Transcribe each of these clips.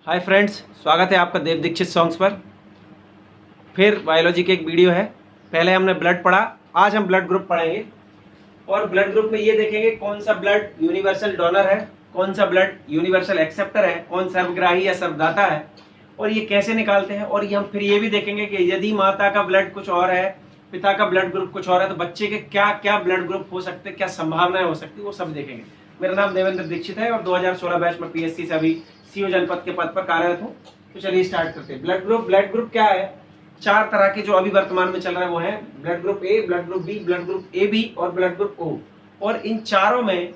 Hi friends, स्वागत है आपका देव दीक्षित सॉन्ग्स पर। फिर बायोलॉजी की एक वीडियो है। पहले हमने ब्लड पढ़ा, आज हम ब्लड ग्रुप पढ़ेंगे और ब्लड ग्रुप में ये देखेंगे कौन सा ब्लड यूनिवर्सल डोनर है, कौन सा ब्लड यूनिवर्सल एक्सेप्टर है, कौन सर्वग्राही या सर्वदाता है और ये कैसे निकालते हैं। और ये हम फिर ये भी देखेंगे कि यदि माता का ब्लड कुछ और है, पिता का ब्लड ग्रुप कुछ और है, तो बच्चे के क्या क्या ब्लड ग्रुप हो सकते हैं, क्या संभावनाएं हो सकती है, वो सब देखेंगे। मेरा नाम देवेंद्र दीक्षित है और 2016 बैच में पीएससी से अभी सीओ जनपद के पद पर कार्यरत हूँ। तो चलिए स्टार्ट करते हैं। ब्लड ग्रुप क्या है? चार तरह के जो अभी वर्तमान में चल रहे हैं वो है blood group A, blood group B, blood group A B और ब्लड ग्रुप ओ। और इन चारों में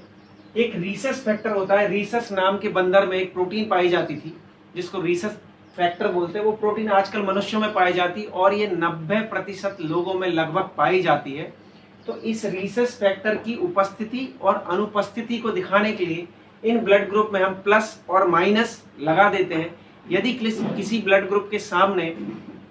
एक रीसस फैक्टर होता है। रीसस नाम के बंदर में एक प्रोटीन पाई जाती थी जिसको रीसस फैक्टर बोलते हैं। वो प्रोटीन आजकल मनुष्यों में पाई जाती और ये 90% लोगों में लगभग पाई जाती है। तो इस रीसस फैक्टर की उपस्थिति और अनुपस्थिति को दिखाने के लिए इन ब्लड ग्रुप में हम प्लस और माइनस लगा देते हैं। यदि किसी ब्लड ग्रुप के सामने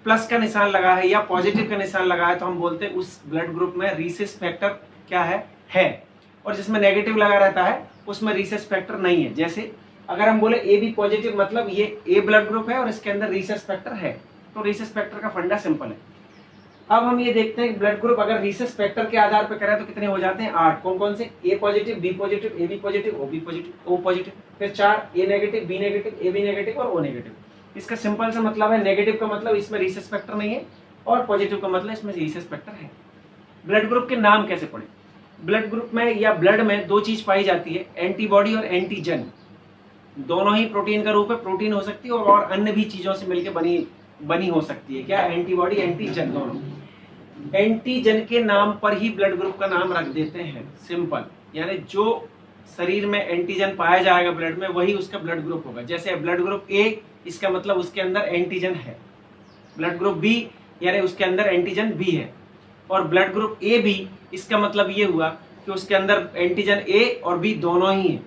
प्लस का निशान लगा है या पॉजिटिव का निशान लगा है तो हम बोलते हैं उस ब्लड ग्रुप में रीसस फैक्टर क्या है। और जिसमें नेगेटिव लगा रहता है उसमें रीसस फैक्टर नहीं है। जैसे अगर हम बोले ए बी पॉजिटिव, मतलब ये ए ब्लड ग्रुप है और इसके अंदर रीसस फैक्टर है। तो रीसस फैक्टर का फंडा सिंपल है। अब हम ये देखते हैं ब्लड ग्रुप अगर रीसस फैक्टर के आधार पर करें तो कितने हो जाते हैं? 8। कौन कौन से? A positive, B positive, A B positive, O B positive, O positive. फिर 4 A negative, B negative, A B negative और ओ नेगेटिव। इसका सिंपल सा मतलब है नेगेटिव का मतलब इसमें रीसस फैक्टर नहीं है और पॉजिटिव का मतलब इसमें रीसस फैक्टर है। ब्लड ग्रुप के नाम कैसे पढ़े? ब्लड ग्रुप में या ब्लड में दो चीज पाई जाती है, एंटीबॉडी और एंटीजन। दोनों ही प्रोटीन का रूप है। प्रोटीन हो सकती है और अन्य भी चीजों से मिलकर बनी हो सकती है। क्या? एंटीबॉडी, एंटीजन दोनों। एंटीजन के नाम पर ही ब्लड ग्रुप का नाम रख देते हैं। सिंपल, यानी जो शरीर में एंटीजन पाया जाएगा ब्लड में वही उसका ब्लड ग्रुप होगा। जैसे ब्लड ग्रुप ए, इसका मतलब उसके अंदर एंटीजन है। ब्लड ग्रुप बी यानी उसके अंदर एंटीजन बी है। और ब्लड ग्रुप ए बी, इसका मतलब ये हुआ कि उसके अंदर एंटीजन ए और बी दोनों ही है।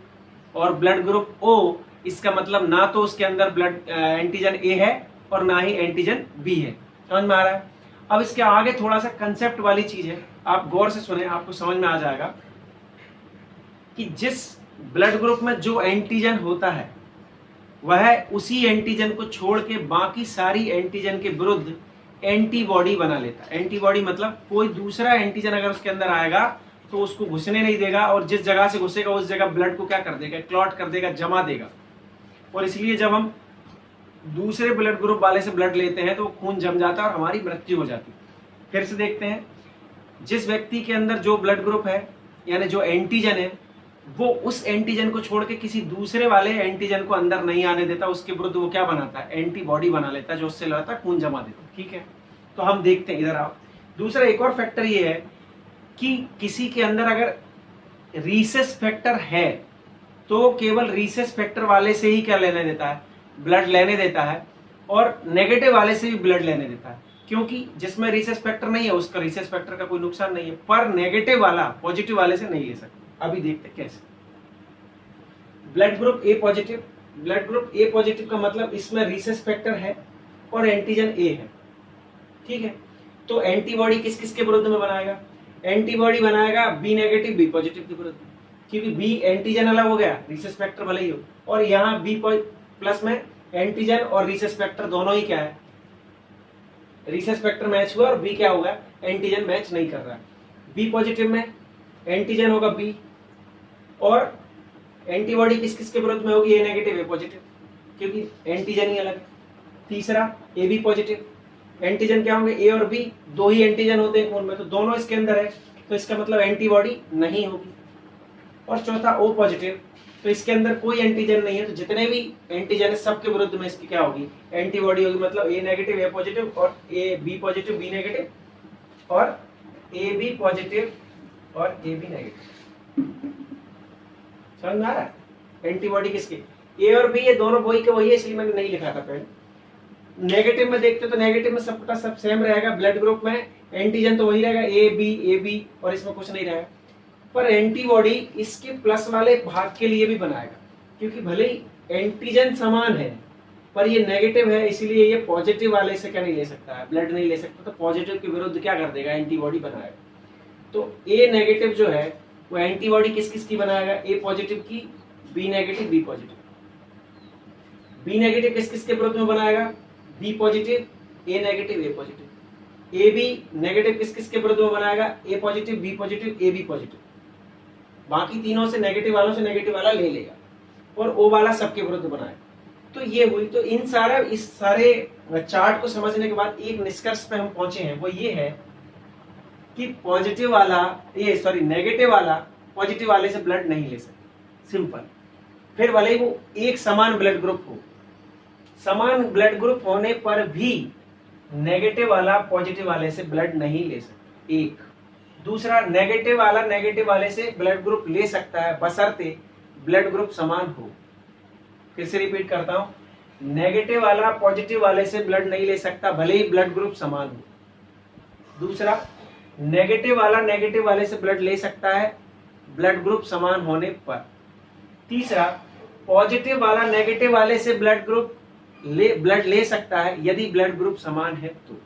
और ब्लड ग्रुप ओ, इसका मतलब ना तो उसके अंदर ब्लड एंटीजन ए है और ना ही एंटीजन बी है। समझ में आ रहा है? अब इसके आगे थोड़ा सा कंसेप्ट वाली चीज है, आप गौर से सुने, आपको समझ में आ जाएगा कि जिस ब्लड ग्रुप में जो एंटीजन होता है वह उसी एंटीजन को छोड़ के बाकी सारी एंटीजन के विरुद्ध एंटीबॉडी बना लेता है। एंटीबॉडी मतलब कोई दूसरा एंटीजन अगर उसके अंदर आएगा तो उसको घुसने नहीं देगा और जिस जगह से घुसेगा उस जगह ब्लड को क्या कर देगा? क्लॉट कर देगा, जमा देगा। और इसलिए जब हम दूसरे ब्लड ग्रुप वाले से ब्लड लेते हैं तो खून जम जाता है और हमारी मृत्यु हो जाती है। फिर से देखते हैं, जिस व्यक्ति के अंदर जो ब्लड ग्रुप है यानी जो एंटीजन है वो उस एंटीजन को छोड़ के किसी दूसरे वाले एंटीजन को अंदर नहीं आने देता। उसके विरुद्ध वो क्या बनाता है? एंटीबॉडी बना लेता है जो उससे लड़ता है, खून जमा देता है। ठीक है, तो हम देखते हैं, इधर आओ। दूसरा एक और फैक्टर ये है कि किसी के अंदर अगर रीसस फैक्टर है तो केवल रीसस फैक्टर वाले से ही क्या लेने देता है? ब्लड लेने देता है। और नेगेटिव वाले से भी ब्लड लेने देता है, क्योंकि जिसमें रीसस फैक्टर नहीं है उसका रीसस फैक्टर का कोई नुकसान नहीं है। पर नेगेटिव वाला पॉजिटिव वाले से नहीं ले सकता। अभी देखते कैसे। ब्लड ग्रुप ए पॉजिटिव। ब्लड ग्रुप ए पॉजिटिव का मतलब इसमें रीसस फैक्टर है और एंटीजन ए है। ठीक है, तो एंटीबॉडी किस किस के विरुद्ध में बनाएगा? एंटीबॉडी बनाएगा बी नेगेटिव, बी पॉजिटिव के विरुद्ध, क्योंकि बी एंटीजन अलग हो गया, रीसस फैक्टर भले ही हो। और यहाँ बी प्लस में एंटीजन और रीसस फैक्टर दोनों ही क्या है? रीसस फैक्टर मैच हुआ और बी क्या होगा? एंटीजन मैच नहीं कर रहा है। बी पॉजिटिव में एंटीजन होगा बी और एंटीबॉडी किस किस के विरुद्ध में होगी? ए नेगेटिव, ए पॉजिटिव, क्योंकि एंटीजन ही अलग है। तीसरा ए बी पॉजिटिव, एंटीजन क्या होंगे? ए और बी, दो ही एंटीजन होते हैं खून में, तो दोनों इसके अंदर है, तो इसका मतलब एंटीबॉडी नहीं होगी। और चौथा ओ पॉजिटिव, तो इसके अंदर कोई एंटीजन नहीं है, तो जितने भी एंटीजन है सबके विरुद्ध में इसकी क्या होगी? एंटीबॉडी होगी। मतलब ए नेगेटिव, ए पॉजिटिव और A B positive, B negative और ए बी पॉजिटिव और ए बी नेगेटिव। समझ में आ रहा है? एंटीबॉडी किसकी? ए और बी, ये दोनों वही के वही है, इसलिए मैंने नहीं लिखा था पहले। नेगेटिव में देखते तो नेगेटिव में सबका सब सेम रहेगा। ब्लड ग्रुप में एंटीजन तो वही रहेगा ए बी और इसमें कुछ नहीं रहेगा। पर एंटीबॉडी इसके प्लस वाले भाग के लिए भी बनाएगा, क्योंकि भले ही एंटीजन समान है पर ये नेगेटिव है, इसीलिए ये पॉजिटिव वाले से क्या नहीं ले सकता है? ब्लड नहीं ले सकता। तो पॉजिटिव के विरुद्ध क्या कर देगा? एंटीबॉडी बनाएगा। तो ए नेगेटिव जो है वो एंटीबॉडी किस किस की बनाएगा? ए पॉजिटिव की, B negative, B positive. B negative किस किस के विरुद्ध में बनाएगा, B positive, A negative, A positive. A B negative किस किस के विरुद्ध में बनाएगा, A positive, B positive, A B positive. बाकी तीनों से नेगेटिव वालों से नेगेटिव वाला ले लेगा और ओ वाला सबके विरुद्ध बनाएगा। तो ये हुई। तो इस सारे चार्ट को समझने के बाद एक निष्कर्ष पे हम पहुंचे हैं, वो ये है कि पॉजिटिव वाला नेगेटिव वाला पॉजिटिव वाले से ब्लड नहीं ले सकता, सिंपल। फिर भले ही वो एक समान ब्लड ग्रुप हो, समान ब्लड ग्रुप होने पर भी नेगेटिव वाला पॉजिटिव वाले से ब्लड नहीं ले सकता, एक। दूसरा, नेगेटिव वाला नेगेटिव वाले से ब्लड ग्रुप ले सकता है बशर्ते ब्लड ग्रुप समान हो। फिर से रिपीट करता हूं, नेगेटिव वाला पॉजिटिव वाले से ब्लड नहीं ले सकता भले ही ब्लड ग्रुप समान हो। दूसरा, नेगेटिव वाला नेगेटिव वाले से ब्लड ले सकता है ब्लड ग्रुप समान होने पर। तीसरा, पॉजिटिव वाला नेगेटिव वाले से ब्लड ले सकता है यदि ब्लड ग्रुप समान है तो।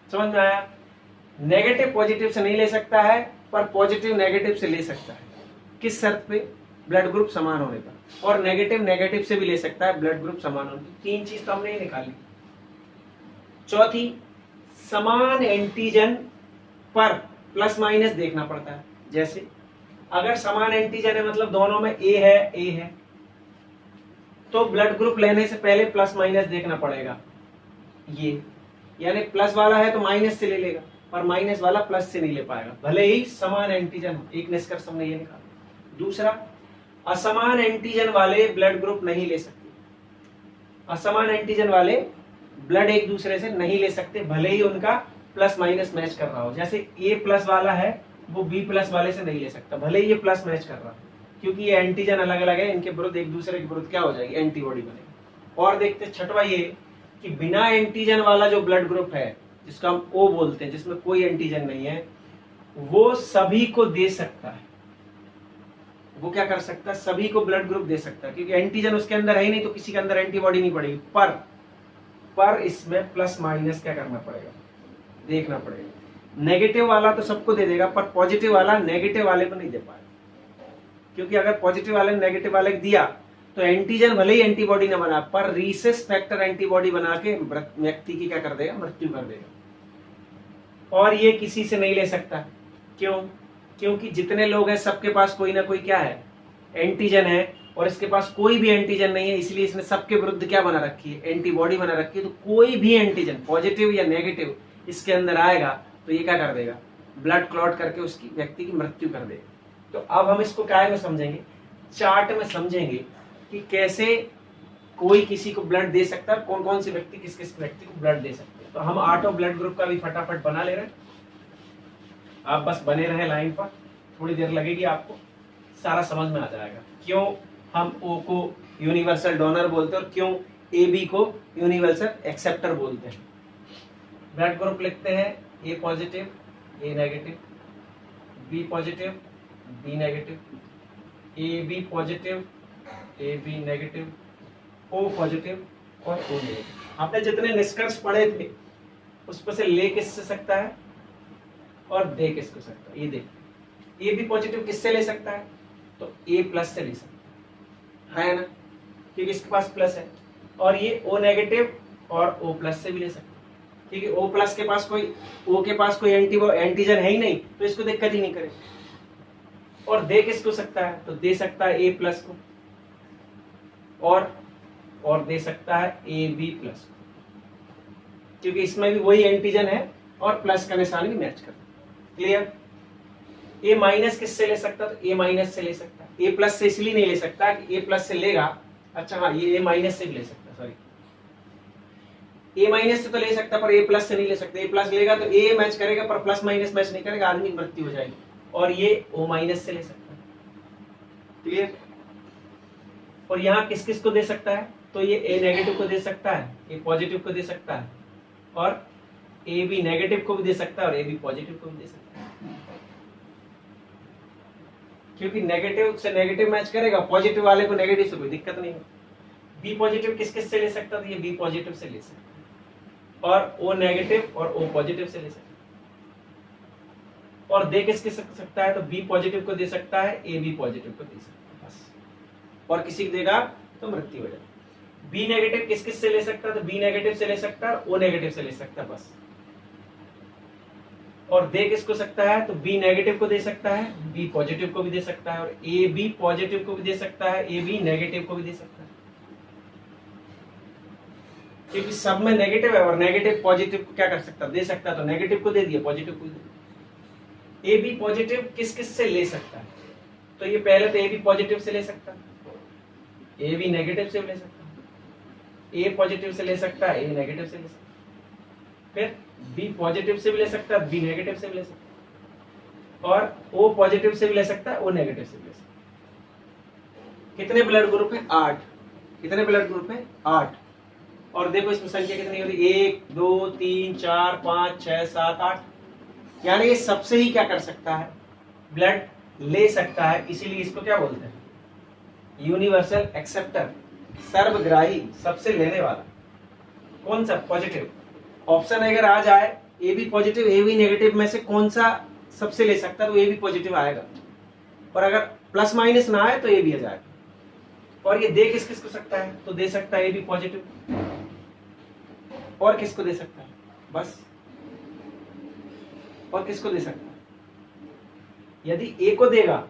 समझ में आया? नेगेटिव पॉजिटिव से नहीं ले सकता है पर पॉजिटिव नेगेटिव से ले सकता है, किस शर्त पे, ब्लड ग्रुप समान होने पर। और नेगेटिव नेगेटिव से भी ले सकता है ब्लड ग्रुप समान होने पर। तीन चीज तो हमने ही निकाली। चौथी, समान एंटीजन पर प्लस माइनस देखना पड़ता है। जैसे अगर समान एंटीजन है मतलब दोनों में ए है तो ब्लड ग्रुप लेने से पहले प्लस माइनस देखना पड़ेगा। ये यानी प्लस वाला है तो माइनस से ले लेगा पर माइनस वाला प्लस से नहीं ले पाएगा भले ही समान एंटीजन हो। एक निष्कर्ष हमने ये निकाला। दूसरा, असमान एंटीजन वाले ब्लड ग्रुप नहीं ले सकते। असमान एंटीजन वाले ब्लड एक दूसरे से नहीं ले सकते भले ही उनका प्लस माइनस मैच कर रहा हो। जैसे ए प्लस वाला है वो बी प्लस वाले से नहीं ले सकता भले ही ये प्लस मैच कर रहा हो, क्योंकि ये एंटीजन अलग अलग है, इनके विरुद्ध एक दूसरे के विरुद्ध क्या हो जाएगी, एंटीबॉडी बनेगी। और देखते छठवां ये कि बिना एंटीजन वाला जो ब्लड ग्रुप है जिसको हम ओ बोलते हैं, जिसमें कोई एंटीजन नहीं है, वो सभी को दे सकता है। वो क्या कर सकता है, सभी को ब्लड ग्रुप दे सकता है, क्योंकि एंटीजन उसके अंदर है ही नहीं तो किसी के अंदर एंटीबॉडी नहीं पड़ेगी। पर इसमें प्लस माइनस क्या करना पड़ेगा, देखना पड़ेगा। नेगेटिव वाला तो सबको दे देगा पर पॉजिटिव वाला नेगेटिव वाले को नहीं दे पाएगा, क्योंकि अगर पॉजिटिव वाले ने नेगेटिव वाले को दिया तो एंटीजन भले ही एंटीबॉडी न बना पर रीसेस फैक्टर एंटीबॉडी बना के व्यक्ति की क्या कर देगा, मृत्यु कर देगा। और ये किसी से नहीं ले सकता। क्यों? क्योंकि जितने लोग हैं सबके पास कोई ना कोई क्या है, एंटीजन है, और इसके पास कोई भी एंटीजन नहीं है, इसलिए इसने सबके विरुद्ध क्या बना रखी है, एंटीबॉडी बना रखी है। तो कोई भी एंटीजन पॉजिटिव या नेगेटिव इसके अंदर आएगा तो ये क्या कर देगा, ब्लड क्लॉट करके उसकी व्यक्ति की मृत्यु कर देगा। तो अब हम इसको क्या में समझेंगे, चार्ट में समझेंगे कि कैसे कोई किसी को ब्लड दे सकता है, कौन कौन से व्यक्ति किस किस व्यक्ति को ब्लड दे सकते हैं। तो हम ऑटो ब्लड ग्रुप का भी फटाफट बना ले रहे हैं, आप बस बने रहे लाइन पर, थोड़ी देर लगेगी, आपको सारा समझ में आ जाएगा क्यों हम ओ को यूनिवर्सल डोनर बोलते हैं और क्यों ए बी को यूनिवर्सल एक्सेप्टर बोलते हैं। ब्लड ग्रुप लिखते हैं, A positive, A negative, B positive, B negative, A B positive, A B negative, O positive और ओ नेगेटिव। आपने जितने निष्कर्ष पढ़े थे उस पर से ले किससे सकता है और दे किसको सकता है। ये देखिए, ए बी पॉजिटिव किससे ले सकता है, तो ए प्लस से ले सकता है ना, क्योंकि इसके पास प्लस है। और ये ओ नेगेटिव और ओ प्लस से भी ले सकता है, क्योंकि ओ प्लस के पास कोई, ओ के पास कोई एंटीजन है ही नहीं तो इसको दिक्कत ही नहीं करे। और दे किसको सकता है, तो दे सकता है ए प्लस को, और दे सकता है ए बी प्लस को, क्योंकि इसमें भी वही एंटीजन है और प्लस का निशान भी मैच करता है। क्लियर? ए माइनस किससे ले सकता है, तो ए माइनस से ले सकता है। ए प्लस से इसलिए नहीं ले सकता कि ए प्लस से लेगा, अच्छा हाँ ये ए माइनस से भी ले सकता है, सॉरी ए माइनस से तो ले सकता पर ए प्लस से नहीं ले सकता। ए प्लस लेगा तो ए मैच करेगा पर प्लस माइनस मैच नहीं करेगा, आदमी की मृत्यु हो जाएगी। और ये ओ माइनस से ले सकता है। क्लियर? और यहाँ किस किस को दे सकता है, तो ये ए नेगेटिव को दे सकता है, ए पॉजिटिव को दे सकता है, और ए बी नेगेटिव को भी दे सकता है और ए बी पॉजिटिव को भी दे सकता है। क्योंकि नेगेटिव से नेगेटिव मैच करेगा, पॉजिटिव वाले को नेगेटिव से कोई दिक्कत नहीं है। बी पॉजिटिव किस किस से ले सकता है, तो ये बी पॉजिटिव से ले सकता है, और ओ नेगेटिव और ओ पॉजिटिव से ले सकता है। और दे किस किस सकता है, तो बी पॉजिटिव को दे सकता है, ए बी पॉजिटिव को दे सकता है बस, और किसी को देगा तो मृत्यु हो जाएगी। बी नेगेटिव किस किस से ले सकता है, तो बी नेगेटिव से ले सकता है, ओ नेगेटिव से ले सकता है बस। और दे किसको सकता है, तो बी नेगेटिव को दे सकता है, बी पॉजिटिव को भी दे सकता है, और ए बी पॉजिटिव को भी दे सकता है, ए बी नेगेटिव को भी दे सकता है, क्योंकि सब में नेगेटिव है। और नेगेटिव पॉजिटिव को क्या कर सकता है, दे सकता है, तो नेगेटिव को दे दिया, पॉजिटिव को दे दिया। ए बी पॉजिटिव किस किस से ले सकता है, तो ये पहले तो ए बी पॉजिटिव से ले सकता है, ए बी नेगेटिव से ले सकता है, ए पॉजिटिव से ले सकता है, ए नेगेटिव से ले सकता है, फिर बी पॉजिटिव से भी ले सकता है, बी नेगेटिव से भी ले सकता है, और ओ पॉजिटिव से भी ले सकता है, ओ नेगेटिव से भी ले सकता है। कितने ब्लड ग्रुप है, 8। कितने ब्लड ग्रुप है, 8। और देखो इसमें संख्या कितनी हो रही है, 1 2 3 4 5 6 7 8। यानी ये सबसे ही क्या कर सकता है, ब्लड ले सकता है। इसीलिए इसको क्या बोलते हैं, यूनिवर्सल एक्सेप्टर, सर्वग्राही, सबसे लेने वाला। कौन सा, पॉजिटिव। ऑप्शन अगर आ जाए A B positive A B negative में से कौन सा सबसे ले सकता है, तो ए बी पॉजिटिव आएगा। और अगर प्लस माइनस ना आए तो ए बी आ जाएगा। और ये दे किस किस को सकता है, तो दे सकता है ए बी पॉजिटिव। और किसको दे सकता है, बस। और किसको दे सकता है, यदि ए को देगा,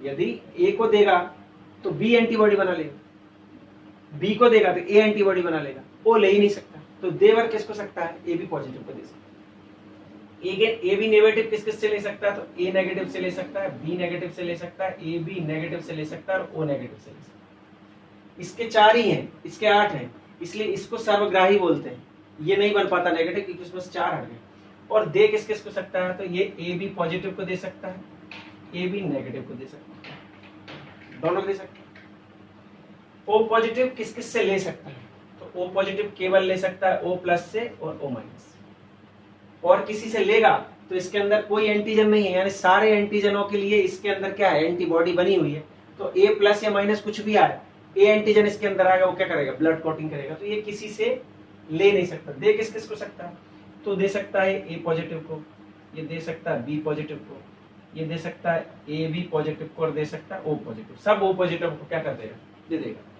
यदि ए को देगा तो बी एंटीबॉडी बना लेगा, बी को देगा तो ए एंटीबॉडी बना लेगा, ओ ले ही नहीं सकता। तो देवर किसको सकता है, ए बी पॉजिटिव को दे सकता है। ए बी नेगेटिव किस किस से ले सकता है, तो ए नेगेटिव से ले सकता है, बी नेगेटिव से ले सकता है, ए बी नेगेटिव से ले सकता है, और ओ नेगेटिव से ले सकता है। इसके 4 ही हैं, इसके 8 हैं, इसलिए इसको सर्वग्राही बोलते हैं। ये नहीं बन पाता नेगेटिव, क्योंकि उसमें 4 हट गए। और दे किस किस को सकता है, तो ये ए बी पॉजिटिव को दे सकता है, ए बी नेगेटिव को दे सकता है, दोनों को दे सकता है। ओ पॉजिटिव किस किस से ले सकता है, तो ओ पॉजिटिव केवल ले सकता है ओ प्लस से और ओ माइनस। और किसी से लेगा तो इसके अंदर कोई एंटीजन नहीं है, यानी सारे एंटीजनों के लिए इसके अंदर क्या है, एंटीबॉडी बनी हुई है। तो ए प्लस या माइनस कुछ भी आए, ए एंटीजन इसके अंदर आएगा, वो क्या करेगा, ब्लड कोटिंग करेगा। तो ये किसी से ले नहीं सकता। दे किस किस को सकता है, तो दे सकता है ए पॉजिटिव को, ये दे सकता है बी पॉजिटिव को, ये दे सकता है ए बी पॉजिटिव को, और दे सकता है ओ पॉजिटिव। सब ओ पॉजिटिव को क्या कर देगा, दे देगा।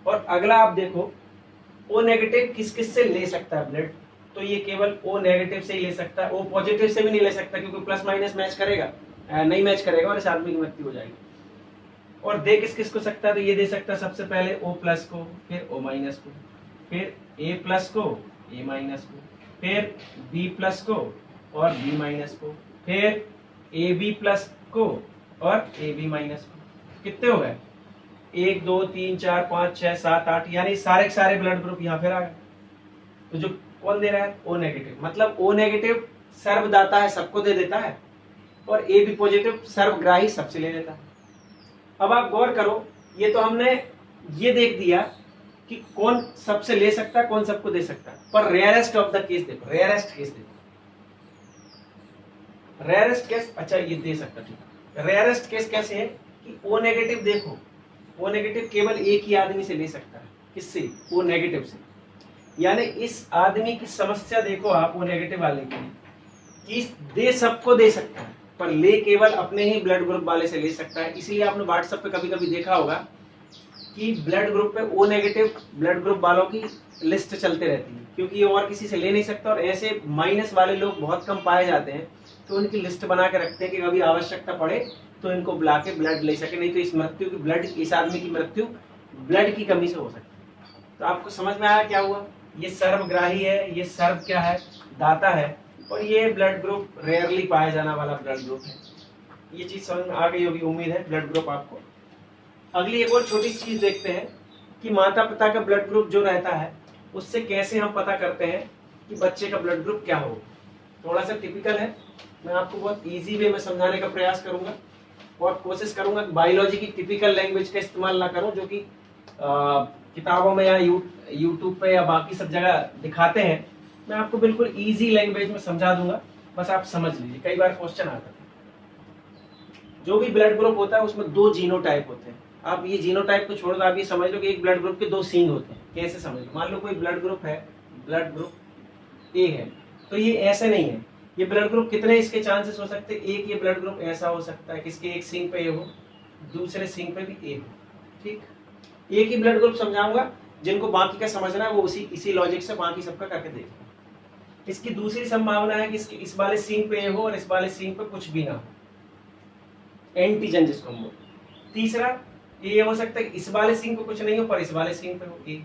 और अगला आप देखो, ओ नेगेटिव किस किस से ले सकता है ब्लड, तो ये केवल ओ नेगेटिव से ही ले सकता है, ओ पॉजिटिव से भी नहीं ले सकता, क्योंकि प्लस माइनस मैच करेगा, नहीं मैच करेगा और इस आदमी की मृत्यु हो जाएगी। और दे किस किस को सकता है, तो ये दे सकता है सबसे पहले ओ प्लस को, फिर ओ माइनस को, फिर ए प्लस को, ए माइनस को, फिर बी प्लस को और बी माइनस को, फिर ए बी प्लस को और ए बी माइनस को। कितने हो गए, 1 2 3 4 5 6 7 8, यानी सारे के सारे ब्लड ग्रुप यहाँ फिर आ गए। तो जो कौन दे रहा है, ओ नेगेटिव। मतलब ओ नेगेटिव सर्वदाता है, सबको दे देता है, और ए बी पॉजिटिव सर्वग्राही, सबसे ले लेता है। अब आप गौर करो, ये तो हमने ये देख दिया कि कौन सबसे ले सकता है, कौन सबको दे सकता है, पर रेयरेस्ट ऑफ द केस देखो, रेयरेस्ट केस देखो, रेयरेस्ट केस। अच्छा ये दे सकता, ठीक है। रेयरेस्ट केस कैसे है कि ओ नेगेटिव, देखो ओ नेगेटिव केवल एक ही आदमी से ले सकता है, किससे, ओ नेगेटिव से। यानी इस आदमी की समस्या देखो आप, ओ नेगेटिव वाले की, कि दे सबको दे सकता है, पर ले केवल अपने ही ब्लड ग्रुप वाले से ले सकता है। इसीलिए आपने व्हाट्सएप पे कभी कभी देखा होगा कि ब्लड ग्रुप पे ओ नेगेटिव ब्लड ग्रुप वालों की लिस्ट चलते रहती है, क्योंकि ये और किसी से ले नहीं सकता। और ऐसे माइनस वाले लोग बहुत कम पाए जाते हैं, तो उनकी लिस्ट बना के रखते हैं कि कभी आवश्यकता पड़े तो इनको बुला के ब्लड ले सके, नहीं तो इस मृत्यु की ब्लड, इस आदमी की मृत्यु ब्लड की कमी से हो सकती है। तो आपको समझ में आया क्या हुआ, ये सर्वग्राही है, ये सर्व क्या है, दाता है, और ये ब्लड ग्रुप रेयरली पाया जाने वाला ब्लड ग्रुप है। ये चीज समझ में आ गई होगी, उम्मीद है, ब्लड ग्रुप आपको। अगली एक और छोटी सी चीज देखते हैं कि माता पिता का ब्लड ग्रुप जो रहता है, उससे कैसे हम पता करते हैं कि बच्चे का ब्लड ग्रुप क्या हो। थोड़ा सा टिपिकल है, मैं आपको बहुत इजी वे में समझाने का प्रयास करूंगा, और कोशिश करूंगा कि बायोलॉजी की टिपिकल लैंग्वेज का इस्तेमाल ना करूं, जो कि किताबों में या यूट्यूब पे या बाकी सब जगह दिखाते हैं। मैं आपको बिल्कुल इजी लैंग्वेज में समझा दूंगा, बस आप समझ लीजिए। कई बार क्वेश्चन आता है, जो भी ब्लड ग्रुप होता है उसमें 2 जीनोटाइप होते हैं। आप ये जीनोटाइप को छोड़ दो, आप ये समझ लो कि एक ब्लड ग्रुप के 2 सीन होते हैं। कैसे समझ लो, मान लो कोई ब्लड ग्रुप है, ब्लड ग्रुप ए है, तो ये ऐसे नहीं है। ये ब्लड ग्रुप कितने इसके चांसेस हो सकते हैं, एक ये ब्लड ग्रुप ऐसा हो सकता है किसके एक सींग पे ए हो, दूसरे सींग पे भी ए हो, ठीक। एक ही ब्लड ग्रुप समझाऊंगा, जिनको बाकी का समझना है वो इसी लॉजिक से बाकी सबका करके देखना। इसकी दूसरी संभावना है कि इस वाले सीन पे ए हो और इस वाले सीन पे कुछ भी ना हो, एंटीजन जिसको हम बोलते। तीसरा ये हो सकता है कि इस वाले सीन पे कुछ नहीं हो पर इस वाले सीन पे हो ए।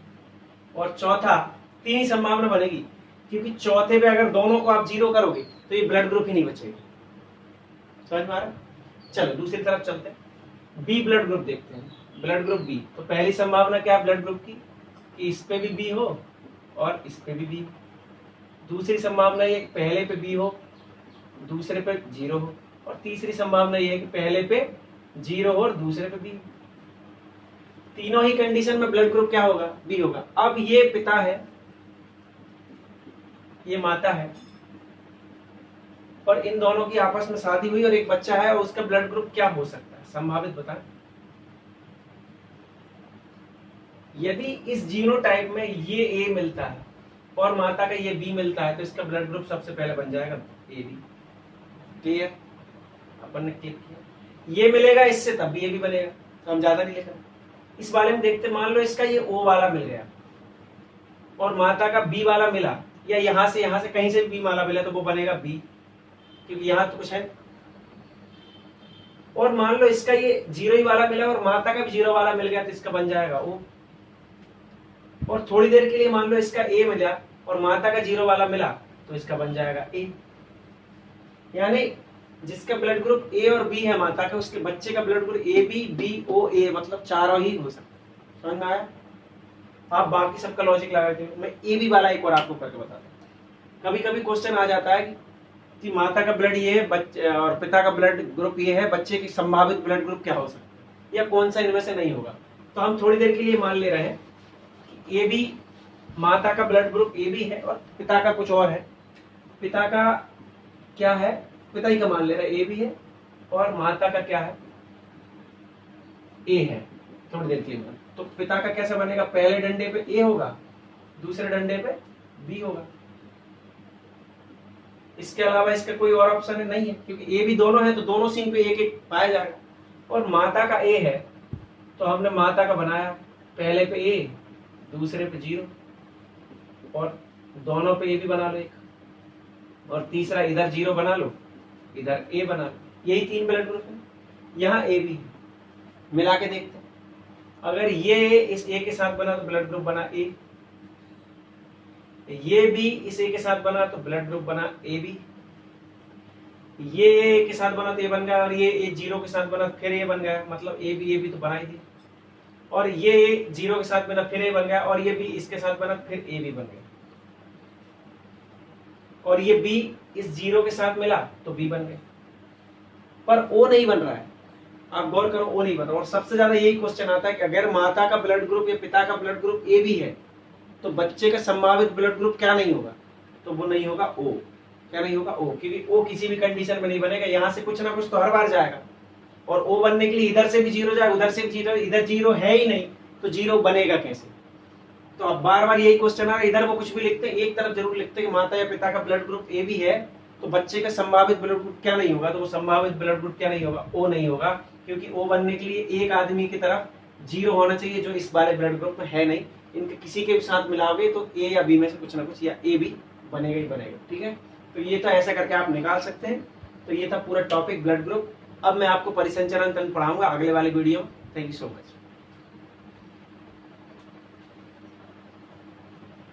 और चौथा, तीन ही संभावना बनेगी, क्योंकि चौथे पे अगर दोनों को आप जीरो करोगे तो ये ब्लड ग्रुप ही नहीं बचेगा। समझ में आ रहा? चलो दूसरी तरफ चलते हैं, बी ब्लड ग्रुप देखते हैं। ब्लड ग्रुप बी, तो पहली संभावना क्या है ब्लड ग्रुप की, कि इस पे भी बी हो और इस पे भी बी हो। दूसरी संभावना ये पहले पे बी हो, दूसरे पे जीरो हो। और तीसरी संभावना ये है कि पहले पे जीरो हो और दूसरे पे बी हो। तीनों ही कंडीशन में ब्लड ग्रुप क्या होगा, बी होगा। अब ये पिता है, ये माता है, और इन दोनों की आपस में शादी हुई और एक बच्चा है, और उसका ब्लड ग्रुप क्या हो सकता है, संभावित बताएं। यदि इस जीनोटाइप में ये ए मिलता है और माता का ये बी मिलता है, तो इसका ब्लड ग्रुप सबसे पहले बन जाएगा ए बी। क्लियर? अपन ने क्लिक किया, ये मिलेगा इससे तब भी ये भी बनेगा, तो हम ज्यादा नहीं लिखा। इस वाले में देखते, मान लो इसका ये ओ वाला मिल गया और माता का बी वाला मिला, या यहां से कहीं से बी वाला मिला, तो वो बनेगा बी, क्योंकि यहां तो कुछ है। और मान लो इसका ये जीरो ही वाला मिला और माता का भी जीरो वाला मिल गया, तो इसका बन जाएगा ओ। और थोड़ी देर के लिए मान लो इसका ए मिला और माता का जीरो वाला मिला, तो इसका बन जाएगा ए। यानी जिसका ब्लड ग्रुप ए और बी है माता का, उसके बच्चे का blood group A B B O A, मतलब चारों ही हो सकते हैं। समझ में आया? आप बाकी सबका लॉजिक लगा के, मैं ए बी वाला एक और आपको करके बताता हूँ। कभी कभी क्वेश्चन आ जाता है कि माता का ब्लड ये है, बच्चे और पिता का ब्लड ग्रुप ये है, बच्चे की संभावित ब्लड ग्रुप क्या हो सकता है, या कौन सा इनमें से नहीं होगा। तो हम थोड़ी देर के लिए मान ले रहे हैं कि ए बी, माता का ब्लड ग्रुप ए बी है और पिता का कुछ और है। पिता का क्या है, पिता ही का मान ले रहे हैं, ए बी है, और माता का क्या है, ए है। थोड़ी देर के लिए तो पिता का कैसे बनेगा, पहले डंडे पे ए होगा, दूसरे डंडे पे बी होगा। इसके अलावा इसका कोई और ऑप्शन नहीं है, क्योंकि ए भी दोनों है तो दोनों सीन पे एक एक पाया जाएगा। और माता का ए है तो हमने माता का बनाया, पहले पे ए, दूसरे पे जीरो, और दोनों पे ए भी बना लो एक, और तीसरा इधर जीरो बना लो, इधर ए बना लो। यही तीन ब्लड ग्रुप है। यहाँ ए भी मिला के देखते हैं, अगर ये इस ए के साथ बना तो ब्लड ग्रुप बना ए, ये भी इस ए के साथ बना तो ब्लड ग्रुप बना ए बी, ये ए के साथ बना तो ए बन गया, और ये ए जीरो के साथ बना फिर ए बन गया, मतलब ए बी तो बना ही दिया। और ये ए जीरो के साथ बना फिर ए बन गया, और ये बी इसके साथ बना फिर ए बी बन गया। और ये बी इस जीरो के साथ मिला तो बी बन गया, पर ओ नहीं बन रहा है। आप गौर करो, ओ नहीं बन रहा। और सबसे ज्यादा यही क्वेश्चन आता है कि अगर माता का ब्लड ग्रुप या पिता का ब्लड ग्रुप ए बी है तो बच्चे का संभावित ब्लड ग्रुप क्या नहीं होगा, तो वो नहीं होगा ओ। क्या नहीं होगा, ओ, क्योंकि ओ किसी भी कंडीशन में नहीं बनेगा। यहां से कुछ ना कुछ तो हर बार जाएगा, और ओ बनने के लिए इधर से भी जीरो जाए, उधर से भी जीरो, इधर जीरो है ही नहीं तो जीरो बनेगा कैसे। तो अब बार बार यही क्वेश्चन आ रहा है। इधर वो कुछ भी लिखते हैं, एक तरफ जरूर लिखते हैं कि माता या पिता का ब्लड ग्रुप ए बी है तो बच्चे का संभावित ब्लड ग्रुप क्या नहीं होगा, तो वो संभावित ब्लड ग्रुप क्या नहीं होगा, ओ नहीं होगा, क्योंकि ओ बनने के लिए एक आदमी की तरफ जीरो होना चाहिए जो इस वाले ब्लड ग्रुप में है नहीं। इनके किसी के भी साथ मिलाओगे तो ए या बी में से कुछ ना कुछ, या ए बी बनेगा ही बनेगा। ठीक है, तो ये तो ऐसा करके आप निकाल सकते हैं। तो ये था पूरा टॉपिक ब्लड ग्रुप। अब मैं आपको परिसंचरण तंत्र पढ़ाऊंगा अगले वाले वीडियो में। Thank you so much.